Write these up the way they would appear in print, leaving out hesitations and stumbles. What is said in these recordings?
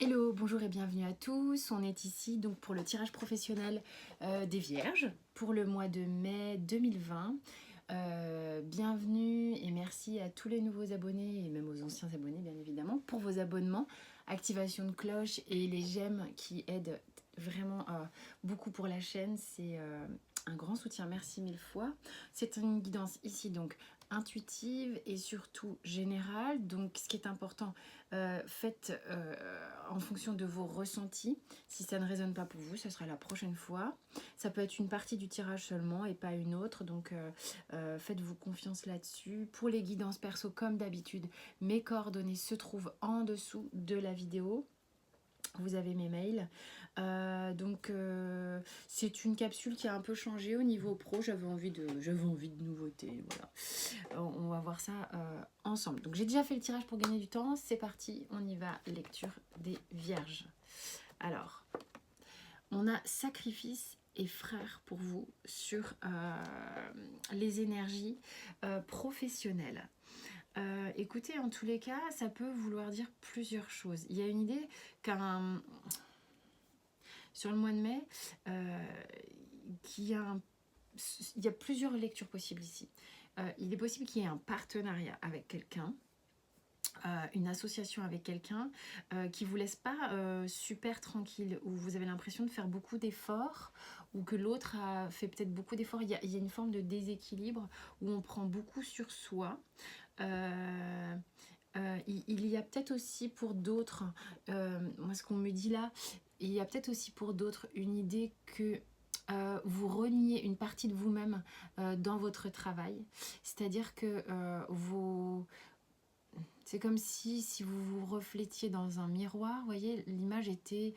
Hello, bonjour et bienvenue à tous. On est ici donc pour le tirage professionnel des Vierges pour le mois de mai 2020. Bienvenue et merci à tous les nouveaux abonnés et même aux anciens abonnés bien évidemment pour vos abonnements, activation de cloche et les j'aime qui aident vraiment beaucoup pour la chaîne. C'est un grand soutien, merci mille fois. C'est une guidance ici donc intuitive et surtout générale. Donc ce qui est important, faites en fonction de vos ressentis. Si ça ne résonne pas pour vous, ce sera la prochaine fois. Ça peut être une partie du tirage seulement et pas une autre, donc faites-vous confiance là-dessus. Pour les guidances perso, comme d'habitude, mes coordonnées se trouvent en dessous de la vidéo. Vous avez mes mails. C'est une capsule qui a un peu changé au niveau pro. J'avais envie de nouveautés. Voilà. On va voir ça ensemble. Donc j'ai déjà fait le tirage pour gagner du temps. C'est parti, on y va. Lecture des Vierges. Alors, on a sacrifice et frère pour vous sur les énergies professionnelles. Écoutez, en tous les cas, ça peut vouloir dire plusieurs choses. Il y a une idée qu'un sur le mois de mai, il y a plusieurs lectures possibles ici. Il est possible qu'il y ait un partenariat avec quelqu'un, une association avec quelqu'un qui ne vous laisse pas super tranquille, où vous avez l'impression de faire beaucoup d'efforts, ou que l'autre a fait peut-être beaucoup d'efforts. Il y a une forme de déséquilibre où on prend beaucoup sur soi. Il y a peut-être aussi pour d'autres, moi ce qu'on me dit là, il y a peut-être aussi pour d'autres une idée que vous reniez une partie de vous-même dans votre travail. C'est-à-dire que c'est comme si vous vous reflétiez dans un miroir, vous voyez, l'image était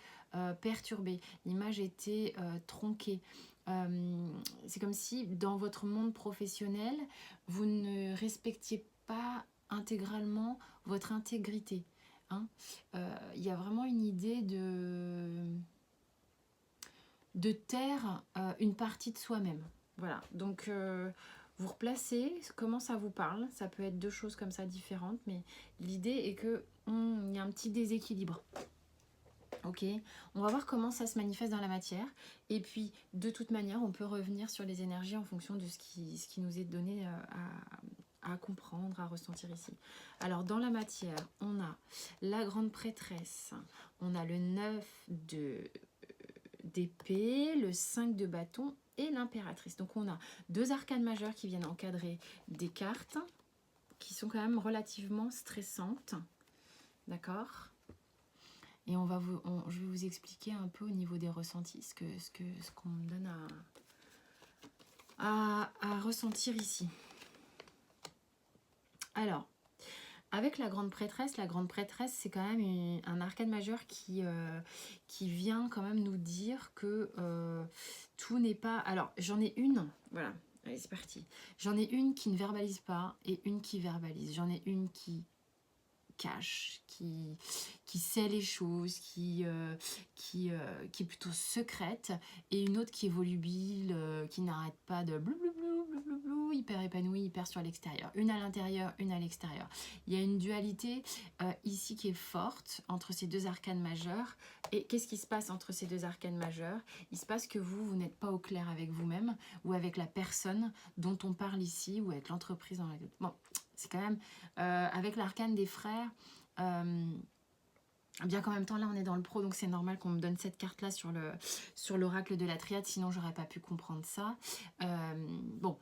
perturbée, l'image était tronquée. C'est comme si dans votre monde professionnel, vous ne respectiez pas intégralement votre intégrité. Hein. Y a vraiment une idée de taire une partie de soi-même. Voilà, donc vous replacez comment ça vous parle. Ça peut être deux choses comme ça différentes, mais l'idée est que y a un petit déséquilibre. Ok, on va voir comment ça se manifeste dans la matière. Et puis, de toute manière, on peut revenir sur les énergies en fonction de ce qui nous est donné à comprendre, à ressentir ici. Alors, dans la matière, on a la grande prêtresse, on a le 9 d'épée, le 5 de bâton et l'impératrice. Donc, on a deux arcanes majeures qui viennent encadrer des cartes qui sont quand même relativement stressantes. D'accord ? Et je vais vous expliquer un peu au niveau des ressentis ce qu'on me donne à ressentir ici. Alors, avec la grande prêtresse c'est quand même un arcane majeur qui vient quand même nous dire que tout n'est pas... Alors, j'en ai une, voilà, allez c'est parti. J'en ai une qui ne verbalise pas et une qui verbalise. J'en ai une qui cache, qui sait les choses, qui est plutôt secrète, et une autre qui est volubile, qui n'arrête pas de blou, hyper épanouie, hyper sur l'extérieur. Une à l'intérieur, une à l'extérieur. Il y a une dualité ici qui est forte entre ces deux arcanes majeures. Et qu'est-ce qui se passe entre ces deux arcanes majeures? Il se passe que vous n'êtes pas au clair avec vous-même ou avec la personne dont on parle ici ou avec l'entreprise dans laquelle... Bon, c'est quand même avec l'arcane des frères, bien qu'en même temps là on est dans le pro, donc c'est normal qu'on me donne cette carte là sur l'oracle de la triade, sinon j'aurais pas pu comprendre ça. Bon,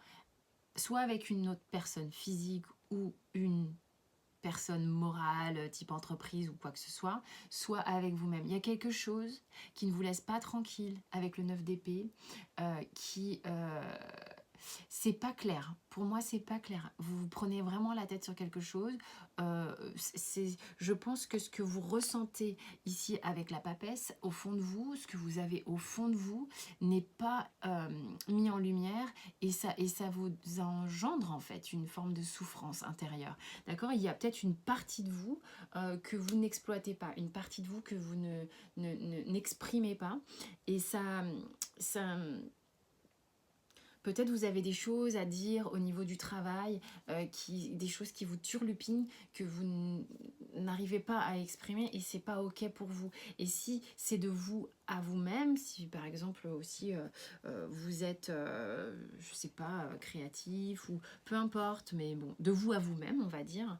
soit avec une autre personne physique ou une personne morale, type entreprise ou quoi que ce soit avec vous-même. Il y a quelque chose qui ne vous laisse pas tranquille avec le 9 d'épée, c'est pas clair. Pour moi, c'est pas clair. Vous prenez vraiment la tête sur quelque chose. Je pense que ce que vous ressentez ici avec la papesse, au fond de vous, ce que vous avez au fond de vous, n'est pas mis en lumière et ça vous engendre en fait une forme de souffrance intérieure. D'accord ? Il y a peut-être une partie de vous que vous n'exploitez pas, une partie de vous que vous n'exprimez pas. Et ça Peut-être vous avez des choses à dire au niveau du travail, des choses qui vous turlupinent, que vous n'arrivez pas à exprimer et c'est pas ok pour vous. Et si c'est de vous à vous-même, si par exemple aussi vous êtes, je sais pas, créatif ou peu importe, mais bon, de vous à vous-même, on va dire,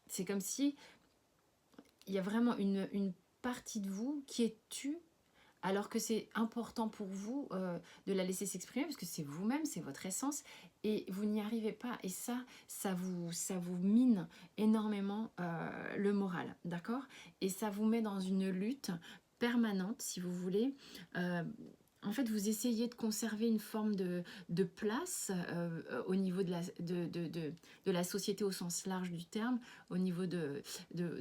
c'est comme si il y a vraiment une partie de vous qui est tue alors que c'est important pour vous de la laisser s'exprimer parce que c'est vous-même, c'est votre essence et vous n'y arrivez pas et ça vous mine énormément le moral, d'accord? Et ça vous met dans une lutte permanente, si vous voulez. En fait, vous essayez de conserver une forme de place au niveau de la société au sens large du terme, au niveau de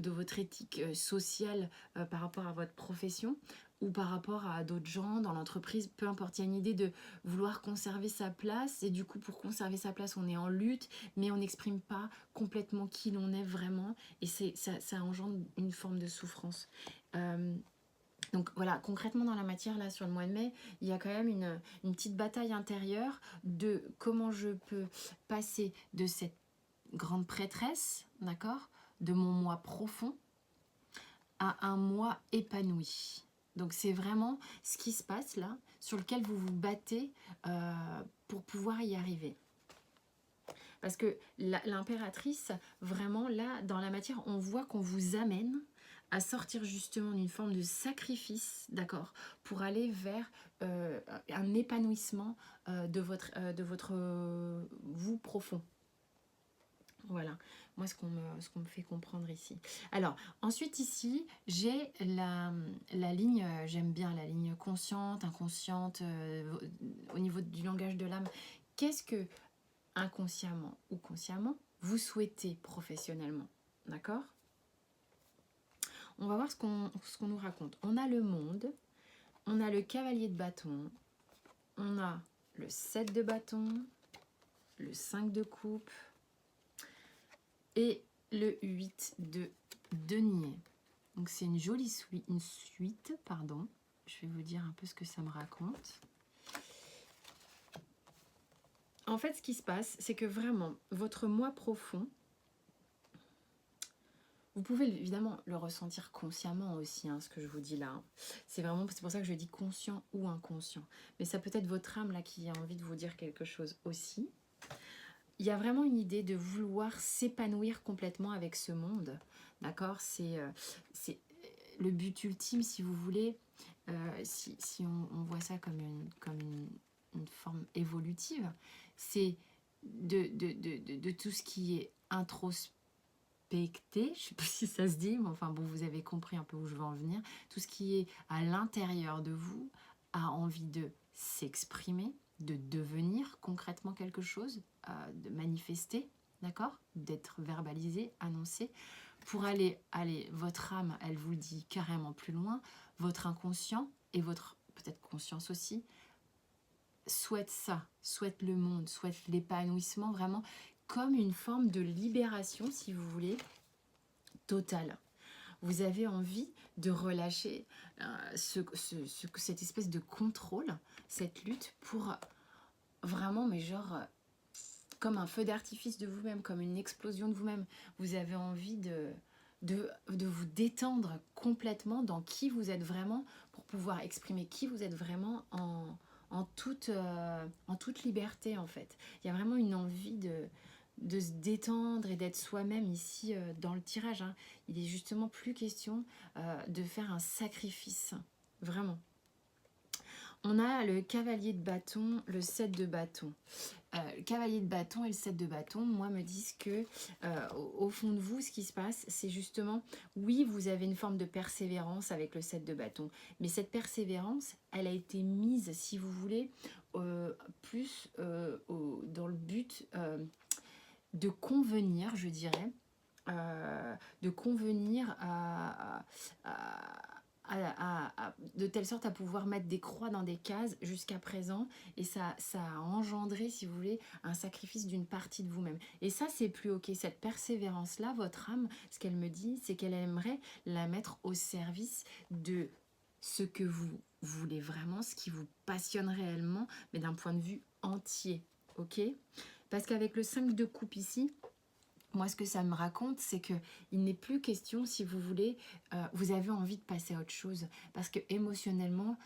votre éthique sociale par rapport à votre profession ou par rapport à d'autres gens dans l'entreprise, peu importe, il y a une idée de vouloir conserver sa place et du coup pour conserver sa place on est en lutte mais on n'exprime pas complètement qui l'on est vraiment et ça engendre une forme de souffrance. Donc voilà, concrètement dans la matière là sur le mois de mai, il y a quand même une petite bataille intérieure de comment je peux passer de cette grande prêtresse, d'accord, de mon moi profond à un moi épanoui. Donc c'est vraiment ce qui se passe là, sur lequel vous vous battez pour pouvoir y arriver. Parce que l'impératrice, vraiment là, dans la matière, on voit qu'on vous amène à sortir justement d'une forme de sacrifice, d'accord, pour aller vers un épanouissement de votre vous profond. Voilà, moi ce qu'on me fait comprendre ici. Alors, ensuite ici, j'ai la ligne, j'aime bien la ligne consciente, inconsciente, au niveau du langage de l'âme. Qu'est-ce que, inconsciemment ou consciemment, vous souhaitez professionnellement, d'accord? On va voir ce qu'on nous raconte. On a le monde, on a le cavalier de bâton, on a le 7 de bâton, le 5 de coupe, et le 8 de denier. Donc c'est une jolie suite, pardon. Je vais vous dire un peu ce que ça me raconte. En fait, ce qui se passe, c'est que vraiment, votre moi profond, vous pouvez évidemment le ressentir consciemment aussi, hein, ce que je vous dis là. C'est pour ça que je dis conscient ou inconscient. Mais ça peut être votre âme là qui a envie de vous dire quelque chose aussi. Il y a vraiment une idée de vouloir s'épanouir complètement avec ce monde, d'accord? C'est le but ultime, si vous voulez, si on voit ça comme une forme évolutive, c'est de tout ce qui est introspecté, je ne sais pas si ça se dit, mais enfin bon, vous avez compris un peu où je veux en venir, tout ce qui est à l'intérieur de vous a envie de s'exprimer, de devenir concrètement quelque chose, de manifester, d'accord, d'être verbalisé, annoncé, pour aller, votre âme, elle vous le dit carrément plus loin, votre inconscient et votre peut-être conscience aussi, souhaite ça, souhaite le monde, souhaite l'épanouissement vraiment comme une forme de libération, si vous voulez, totale. Vous avez envie de relâcher cette espèce de contrôle, cette lutte pour vraiment, mais genre, comme un feu d'artifice de vous-même, comme une explosion de vous-même. Vous avez envie de vous détendre complètement dans qui vous êtes vraiment pour pouvoir exprimer qui vous êtes vraiment en toute liberté, en fait. Il y a vraiment une envie de se détendre et d'être soi-même ici dans le tirage. Hein. Il est justement plus question de faire un sacrifice, vraiment. On a le cavalier de bâton, le 7 de bâton. Le cavalier de bâton et le 7 de bâton, moi, me disent que au fond de vous, ce qui se passe, c'est justement, oui, vous avez une forme de persévérance avec le 7 de bâton. Mais cette persévérance, elle a été mise, si vous voulez, plus dans le but de convenir, je dirais, de convenir de telle sorte à pouvoir mettre des croix dans des cases jusqu'à présent, et ça a engendré, si vous voulez, un sacrifice d'une partie de vous-même. Et ça, c'est plus ok. Cette persévérance-là, votre âme, ce qu'elle me dit, c'est qu'elle aimerait la mettre au service de ce que vous voulez vraiment, ce qui vous passionne réellement, mais d'un point de vue entier, ok? Parce qu'avec le 5 de coupe ici, moi, ce que ça me raconte, c'est que il n'est plus question, si vous voulez, vous avez envie de passer à autre chose. Parce que émotionnellement,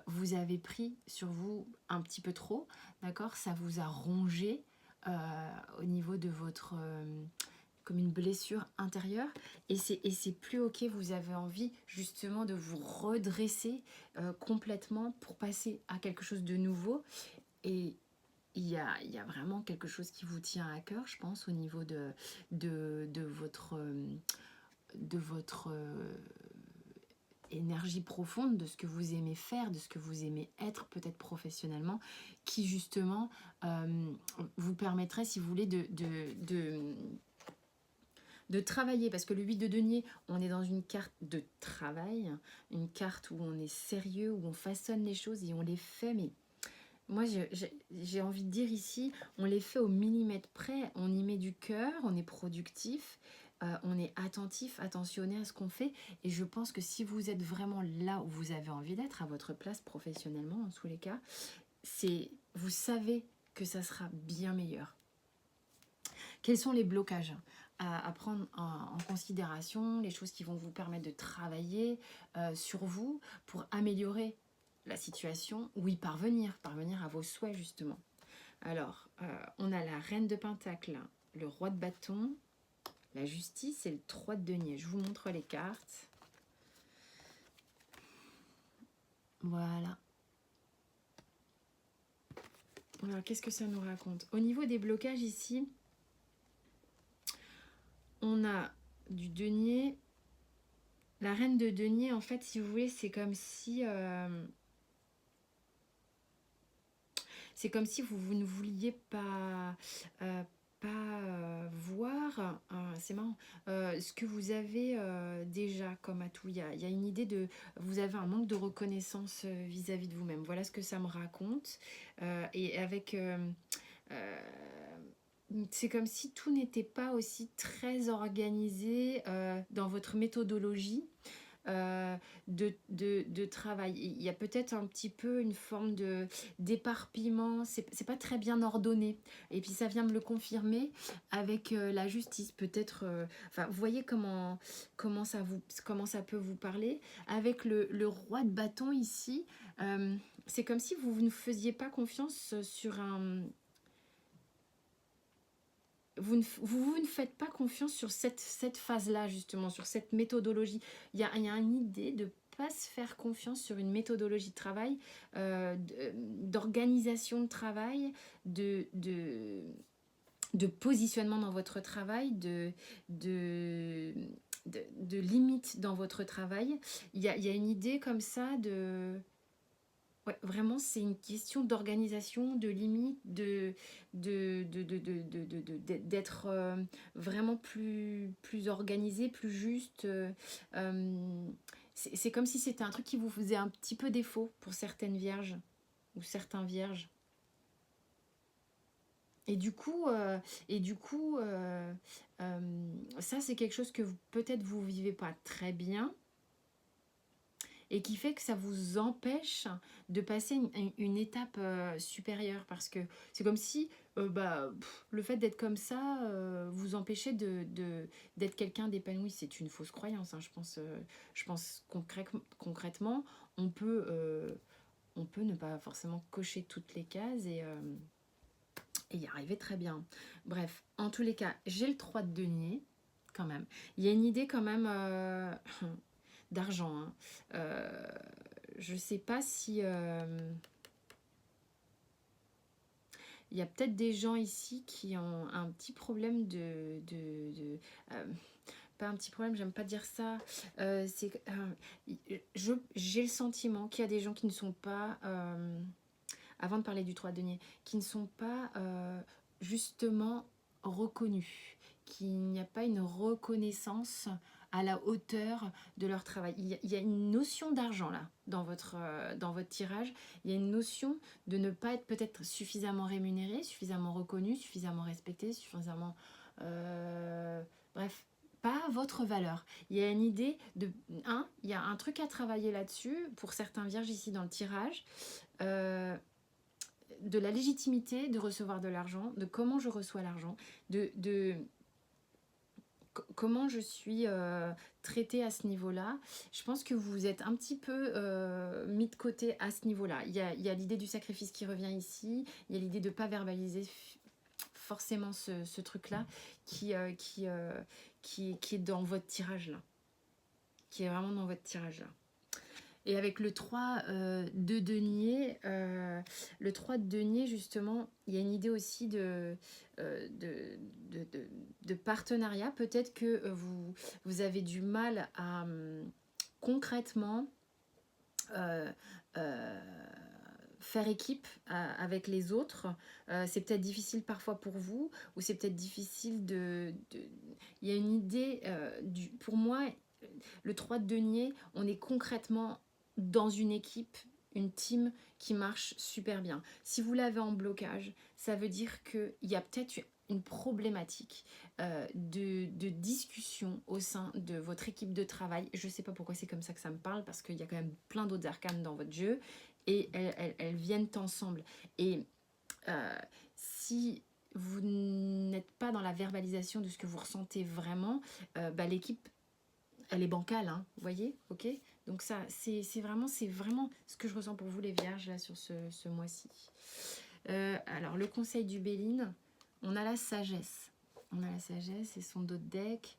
vous avez pris sur vous un petit peu trop, d'accord? Ça vous a rongé au niveau de votre... comme une blessure intérieure. Et c'est plus ok, vous avez envie justement de vous redresser complètement pour passer à quelque chose de nouveau. Et il y a vraiment quelque chose qui vous tient à cœur, je pense, au niveau de votre énergie profonde, de ce que vous aimez faire, de ce que vous aimez être, peut-être professionnellement, qui justement vous permettrait, si vous voulez, de travailler. Parce que le 8 de denier, on est dans une carte de travail, une carte où on est sérieux, où on façonne les choses et on les fait, mais moi, j'ai envie de dire ici, on les fait au millimètre près, on y met du cœur, on est productif, on est attentif, attentionné à ce qu'on fait. Et je pense que si vous êtes vraiment là où vous avez envie d'être, à votre place professionnellement, en tous les cas, vous savez que ça sera bien meilleur. Quels sont les blocages à prendre en considération, les choses qui vont vous permettre de travailler sur vous pour améliorer la situation ou y parvenir à vos souhaits justement. Alors, on a la reine de pentacle, le roi de bâton, la justice et le 3 de denier. Je vous montre les cartes. Voilà. Alors, qu'est-ce que ça nous raconte? Au niveau des blocages ici, on a du denier. La reine de denier, en fait, si vous voulez, c'est comme si... c'est comme si vous ne vouliez pas, voir, c'est marrant, ce que vous avez déjà comme atout. Il y a une idée de... Vous avez un manque de reconnaissance vis-à-vis de vous-même. Voilà ce que ça me raconte. Et avec... c'est comme si tout n'était pas aussi très organisé dans votre méthodologie de travail. Il y a peut-être un petit peu une forme d'éparpillement, c'est pas très bien ordonné. Et puis ça vient me le confirmer avec la justice. Peut-être, enfin, vous voyez comment ça peut vous parler. Avec le roi de bâton ici, c'est comme si vous ne faisiez pas confiance sur un... Vous ne faites pas confiance sur cette phase-là, justement, sur cette méthodologie. Il y a une idée de ne pas se faire confiance sur une méthodologie de travail, d'organisation de travail, de positionnement dans votre travail, de limites dans votre travail. Il y a une idée comme ça de... Ouais, vraiment, c'est une question d'organisation, de limite, d'être vraiment plus organisé, plus juste. C'est comme si c'était un truc qui vous faisait un petit peu défaut pour certaines vierges ou certains vierges. Et du coup, ça, c'est quelque chose que peut-être vous vivez pas très bien. Et qui fait que ça vous empêche de passer une étape supérieure. Parce que c'est comme si le fait d'être comme ça vous empêchait d'être quelqu'un d'épanoui. C'est une fausse croyance, hein. Je pense concrètement, on peut ne pas forcément cocher toutes les cases et y arriver très bien. Bref, en tous les cas, j'ai le 3 de denier quand même. Il y a une idée quand même... d'argent, hein. Je sais pas si il y a peut-être des gens ici qui ont un petit problème pas un petit problème, j'aime pas dire ça. J'ai le sentiment qu'il y a des gens qui ne sont pas avant de parler du 3 denier, qui ne sont pas justement reconnus, qu'il n'y a pas une reconnaissance à la hauteur de leur travail. Il y a une notion d'argent là, dans votre tirage. Il y a une notion de ne pas être peut-être suffisamment rémunéré, suffisamment reconnu, suffisamment respecté, suffisamment... bref, pas votre valeur. Il y a une idée de... il y a un truc à travailler là-dessus, pour certains vierges ici dans le tirage, de la légitimité de recevoir de l'argent, de comment je reçois l'argent, de comment je suis traitée à ce niveau-là. Je pense que vous êtes un petit peu mis de côté à ce niveau-là. Il y a l'idée du sacrifice qui revient ici, il y a l'idée de ne pas verbaliser forcément ce truc-là qui est dans votre tirage-là, qui est vraiment dans votre tirage-là. Et avec le 3 de denier, justement, il y a une idée aussi de partenariat. Peut-être que vous avez du mal à concrètement faire équipe avec les autres. C'est peut-être difficile parfois pour vous, ou c'est peut-être difficile Il y a une idée, pour moi, le 3 de denier, on est concrètement dans une équipe, une team qui marche super bien. Si vous l'avez en blocage, ça veut dire qu'il y a peut-être une problématique de discussion au sein de votre équipe de travail. Je ne sais pas pourquoi c'est comme ça que ça me parle, parce qu'il y a quand même plein d'autres arcanes dans votre jeu, et elles viennent ensemble. Et si vous n'êtes pas dans la verbalisation de ce que vous ressentez vraiment, l'équipe, elle est bancale, hein, vous voyez, ok. Donc ça, c'est vraiment ce que je ressens pour vous les vierges là sur ce mois-ci. Alors le conseil du Béline, on a la sagesse. On a la sagesse et son dos de deck.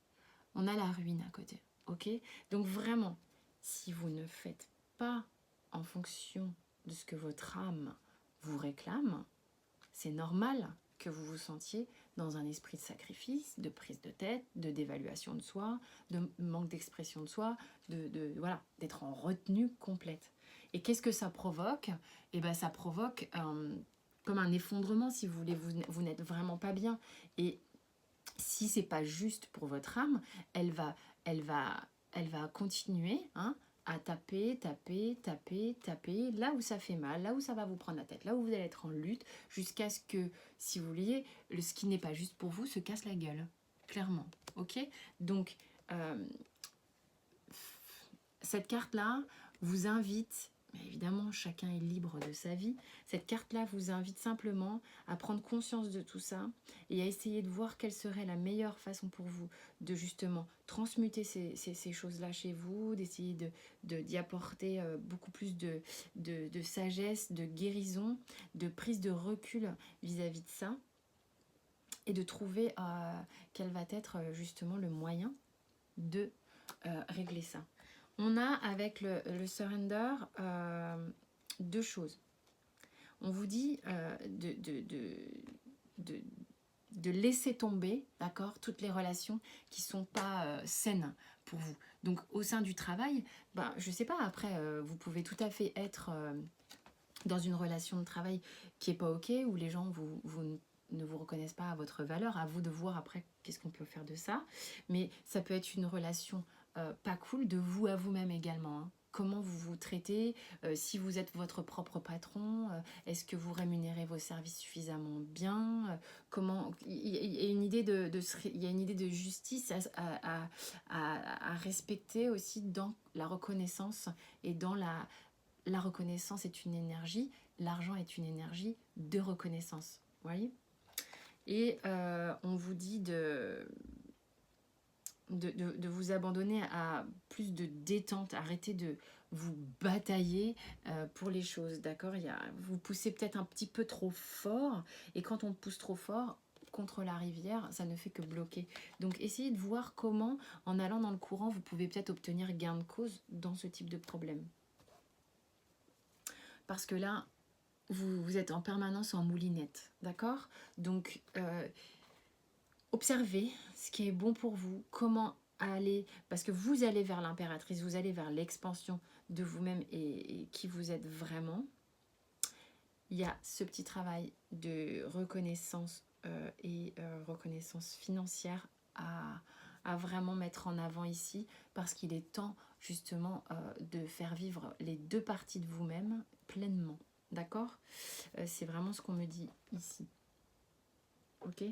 On a la ruine à côté, ok. Donc vraiment, si vous ne faites pas en fonction de ce que votre âme vous réclame, c'est normal que vous vous sentiez dans un esprit de sacrifice, de prise de tête, de dévaluation de soi, de manque d'expression de soi, voilà, d'être en retenue complète. Et qu'est-ce que ça provoque? Eh bien, ça provoque comme un effondrement, si vous voulez, vous n'êtes vraiment pas bien. Et si c'est pas juste pour votre âme, elle va continuer, hein, à taper, là où ça fait mal, là où ça va vous prendre la tête, là où vous allez être en lutte, jusqu'à ce que, si vous voulez, ce qui n'est pas juste pour vous se casse la gueule, clairement, ok. Donc, cette carte-là vous invite, mais évidemment, chacun est libre de sa vie, cette carte-là vous invite simplement à prendre conscience de tout ça et à essayer de voir quelle serait la meilleure façon pour vous de justement transmuter ces choses-là chez vous, d'essayer d'y apporter beaucoup plus de sagesse, de guérison, de prise de recul vis-à-vis de ça, et de trouver quel va être justement le moyen de régler ça. On a avec le surrender deux choses. On vous dit de laisser tomber, d'accord, toutes les relations qui ne sont pas saines pour vous. Donc au sein du travail, je ne sais pas, après, vous pouvez tout à fait être dans une relation de travail qui n'est pas ok, où les gens ne vous reconnaissent pas à votre valeur, à vous de voir après qu'est-ce qu'on peut faire de ça. Mais ça peut être une relation pas cool de vous à vous-même également, hein. Comment vous vous traitez, si vous êtes votre propre patron, est-ce que vous rémunérez vos services suffisamment bien, comment il y a une idée il y a une idée de justice à respecter aussi dans la reconnaissance, et dans la reconnaissance est une énergie, l'argent est une énergie de reconnaissance, vous voyez. Et on vous dit de vous abandonner à plus de détente, arrêtez de vous batailler pour les choses, d'accord. Vous poussez peut-être un petit peu trop fort, et quand on pousse trop fort contre la rivière, ça ne fait que bloquer. Donc essayez de voir comment, en allant dans le courant, vous pouvez peut-être obtenir gain de cause dans ce type de problème. Parce que là, vous êtes en permanence en moulinette, d'accord. Donc observez ce qui est bon pour vous, comment aller, parce que vous allez vers l'impératrice, vous allez vers l'expansion de vous-même et qui vous êtes vraiment. Il y a ce petit travail de reconnaissance et reconnaissance financière à vraiment mettre en avant ici, parce qu'il est temps justement de faire vivre les deux parties de vous-même pleinement, d'accord. C'est vraiment ce qu'on me dit ici, ok.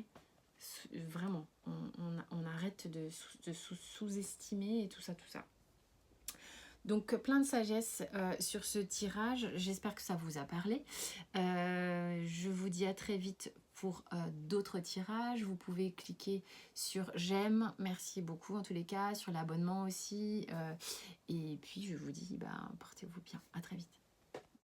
Vraiment, on arrête de sous-estimer et tout ça, tout ça. Donc plein de sagesse sur ce tirage, j'espère que ça vous a parlé. Je vous dis à très vite pour d'autres tirages. Vous pouvez cliquer sur j'aime, merci beaucoup en tous les cas, sur l'abonnement aussi. Et puis je vous dis, portez-vous bien. À